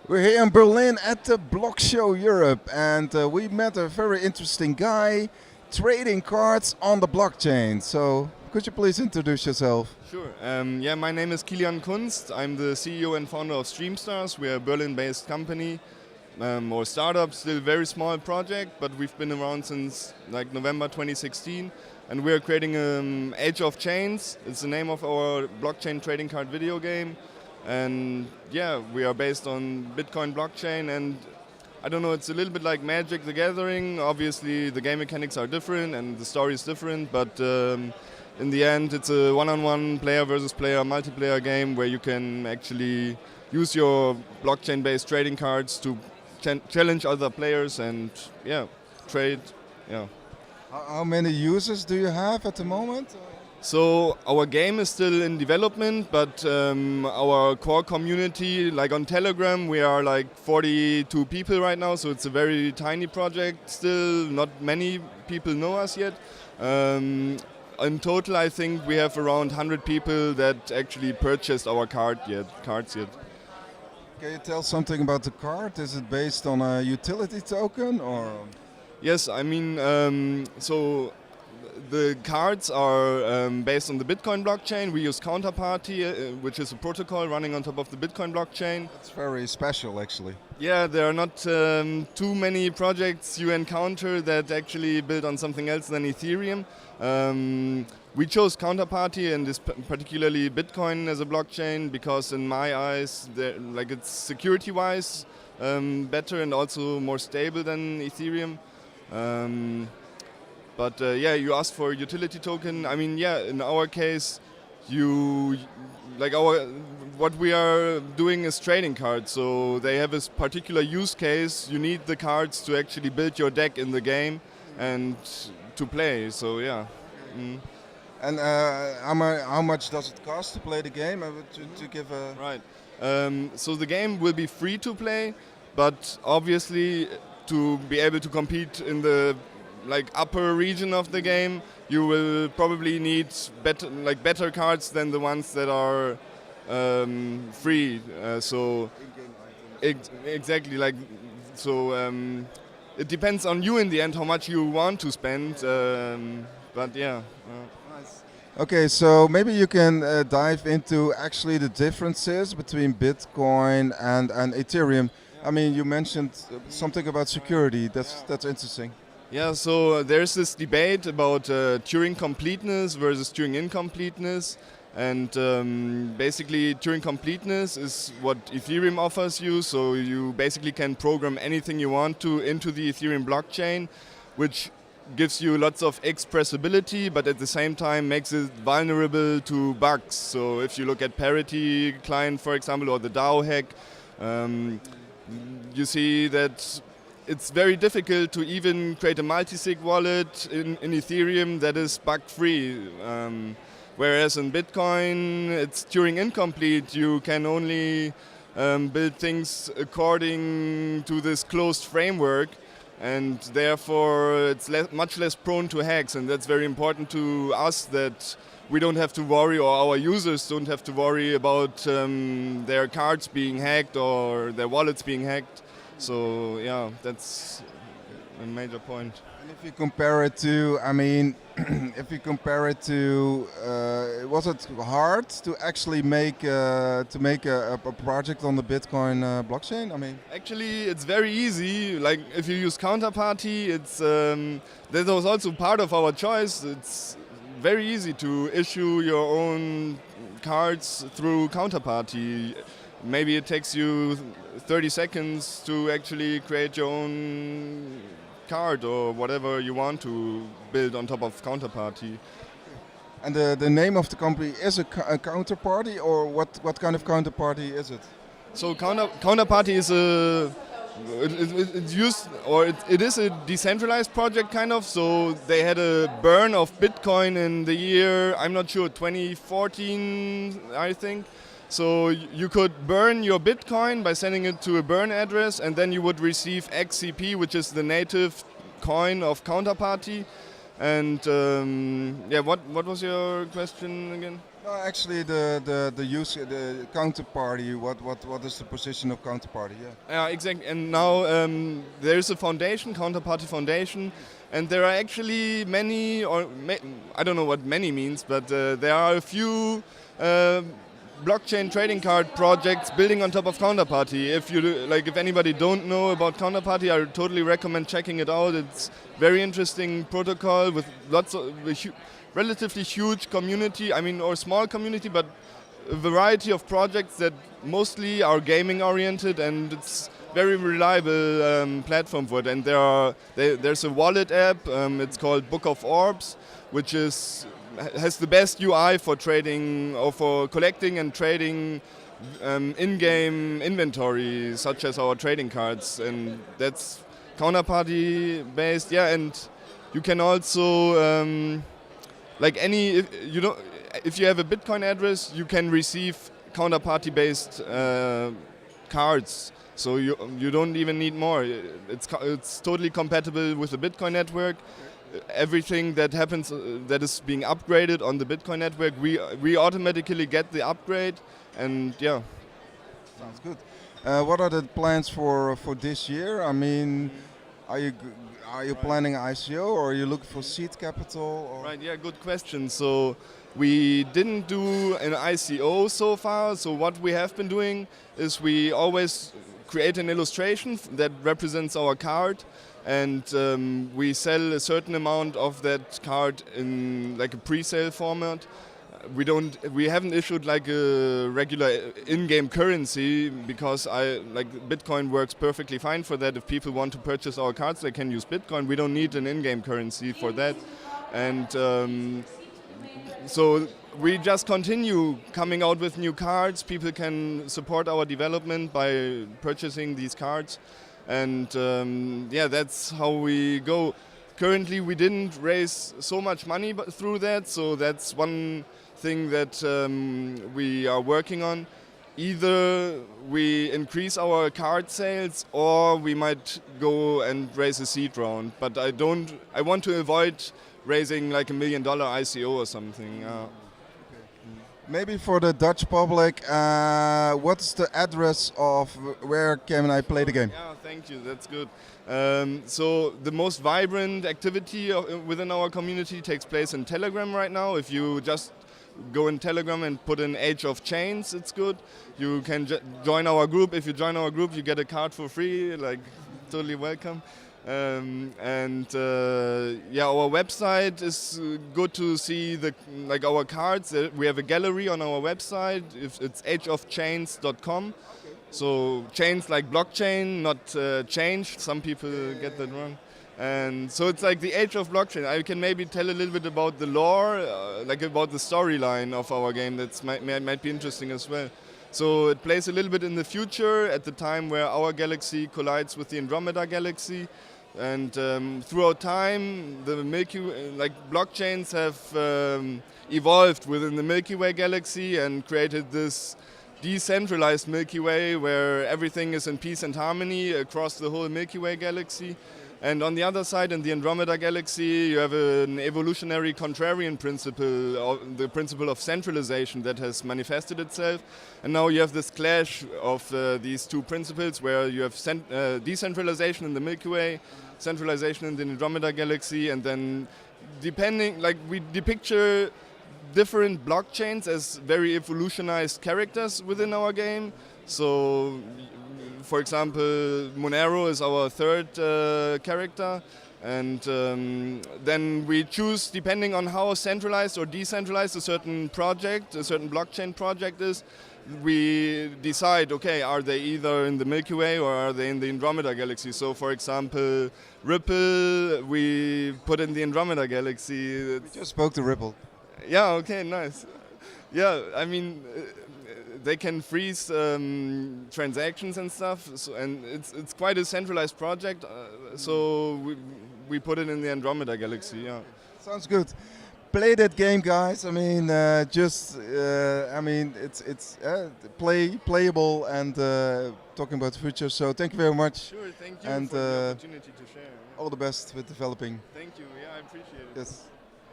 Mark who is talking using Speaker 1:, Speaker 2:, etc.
Speaker 1: We're here in Berlin at the Block Show Europe, and we met a very interesting guy trading cards on the blockchain. So, could you please introduce yourself?
Speaker 2: Sure. Yeah, my name is Kilian Kunst. I'm the CEO and founder of Streamstars. We're a Berlin-based company or startup, still very small project, but we've been around since like November 2016, and we're creating Age of Chains. It's the name of our blockchain trading card video game. And yeah, we are based on Bitcoin blockchain, and I don't know, it's a little bit like Magic the Gathering. Obviously the game mechanics are different and the story is different, but in the end it's a one-on-one player versus player multiplayer game where you can actually use your blockchain based trading cards to challenge other players and yeah, trade. Yeah.
Speaker 1: How many users do you have at the moment?
Speaker 2: So our game is still in development, but our core community, like on Telegram, we are like 42 people right now, so it's a very tiny project still. Not many people know us yet. In total, I think we have around 100 people that actually purchased our cards yet.
Speaker 1: Can you tell something about the card? Is it based on a utility token or?
Speaker 2: Yes, I mean, so the cards are based on the Bitcoin blockchain. We use Counterparty, which is a protocol running on top of the Bitcoin blockchain.
Speaker 1: It's very special, actually.
Speaker 2: Yeah, there are not too many projects you encounter that actually build on something else than Ethereum. We chose Counterparty and this particularly Bitcoin as a blockchain because in my eyes, like it's security-wise better and also more stable than Ethereum. But yeah, you asked for a utility token. I mean, yeah, in our case, what we are doing is trading cards. So they have this particular use case. You need the cards to actually build your deck in the game and to play. So yeah. Mm.
Speaker 1: And how much does it cost to play the game? To give a
Speaker 2: right. So the game will be free to play, but obviously to be able to compete in the upper region of the game, you will probably need better cards than the ones that are free. Exactly, it depends on you in the end how much you want to spend. But yeah.
Speaker 1: Nice. Okay, so maybe you can dive into actually the differences between Bitcoin and Ethereum. I mean, you mentioned something about security. That's interesting.
Speaker 2: Yeah, so there's this debate about Turing completeness versus Turing incompleteness, and basically Turing completeness is what Ethereum offers you, so you basically can program anything you want to into the Ethereum blockchain, which gives you lots of expressibility, but at the same time makes it vulnerable to bugs. So if you look at Parity client, for example, or the DAO hack, you see that it's very difficult to even create a multi-sig wallet in Ethereum that is bug-free. Whereas in Bitcoin, it's Turing incomplete. You can only build things according to this closed framework, and therefore it's much less prone to hacks. And that's very important to us, that we don't have to worry, or our users don't have to worry about their cards being hacked or their wallets being hacked. So yeah, that's a major point.
Speaker 1: And if you compare it to, I mean, was it hard to actually make a project on the Bitcoin blockchain? I mean,
Speaker 2: actually, it's very easy. Like if you use Counterparty, it's that was also part of our choice. It's very easy to issue your own cards through Counterparty. Maybe it takes you 30 seconds to actually create your own card or whatever you want to build on top of Counterparty.
Speaker 1: And the name of the company is a Counterparty, or what kind of counterparty is it?
Speaker 2: So Counterparty is it is a decentralized project kind of. So they had a burn of Bitcoin in the year, I'm not sure, 2014, I think. So you could burn your Bitcoin by sending it to a burn address, and then you would receive XCP, which is the native coin of Counterparty. And yeah, what was your question again?
Speaker 1: No, actually, the Counterparty. What is the position of Counterparty? Yeah.
Speaker 2: Yeah, exactly. And now there is a foundation, Counterparty Foundation, and there are actually many, I don't know what many means, but there are a few blockchain trading card projects building on top of Counterparty. If anybody don't know about Counterparty, I totally recommend checking it out. It's very interesting protocol with lots of relatively huge community. I mean, or small community, but a variety of projects that mostly are gaming oriented, and it's very reliable platform for it. And there's a wallet app. It's called Book of Orbs, which has the best UI for trading or for collecting and trading in-game inventory, such as our trading cards, and that's Counterparty based. Yeah, and you can also if you have a Bitcoin address, you can receive Counterparty based cards. So you don't even need more. It's totally compatible with the Bitcoin network. Everything that happens that is being upgraded on the Bitcoin network, we automatically get the upgrade, and yeah.
Speaker 1: Sounds good. What are the plans for this year? I mean, are you planning ICO, or are you looking for seed capital? Or?
Speaker 2: Right. Yeah. Good question. So we didn't do an ICO so far. So what we have been doing is we always create an illustration that represents our card, and we sell a certain amount of that card in like a pre-sale format. We haven't issued like a regular in-game currency, because Bitcoin works perfectly fine for that. If people want to purchase our cards, they can use Bitcoin. We don't need an in-game currency for that, and so we just continue coming out with new cards. People can support our development by purchasing these cards, and that's how we go. Currently, we didn't raise so much money through that, so that's one thing that we are working on. Either we increase our card sales, or we might go and raise a seed round. But I want to avoid raising like $1 million ICO or something.
Speaker 1: Maybe for the Dutch public, what's the address of where can I play the game?
Speaker 2: Yeah, thank you. That's good. So the most vibrant activity within our community takes place in Telegram right now. If you just go in Telegram and put in Age of Chains, it's good. You can join our group. If you join our group, you get a card for free. Like, totally welcome. Our website is good to see our cards. We have a gallery on our website. It's ageofchains.com. So chains like blockchain, not change. Some people get that wrong. And so it's like the age of blockchain. I can maybe tell a little bit about the lore, about the storyline of our game. That might be interesting as well. So it plays a little bit in the future, at the time where our galaxy collides with the Andromeda galaxy. And throughout time, the blockchains have evolved within the Milky Way galaxy and created this decentralized Milky Way where everything is in peace and harmony across the whole Milky Way galaxy. And on the other side, in the Andromeda galaxy, you have an evolutionary contrarian principle, the principle of centralization that has manifested itself. And now you have this clash of these two principles, where you have decentralization in the Milky Way, centralization in the Andromeda galaxy, and then we depicture different blockchains as very evolutionized characters within our game. So, for example, Monero is our third character, and then we choose, depending on how centralized or decentralized a certain blockchain project is, we decide, okay, are they either in the Milky Way or are they in the Andromeda galaxy? So, for example, Ripple, we put in the Andromeda galaxy.
Speaker 1: We just spoke to Ripple.
Speaker 2: Yeah, okay, nice. Yeah, I mean, they can freeze transactions and stuff, and it's quite a centralized project. So we put it in the Andromeda galaxy. Yeah.
Speaker 1: Sounds good. Play that game, guys. I mean, it's playable and talking about the future. So thank you very much.
Speaker 2: Sure, thank you for the opportunity to share.
Speaker 1: All the best with developing.
Speaker 2: Thank you. Yeah, I appreciate it.
Speaker 1: Yes.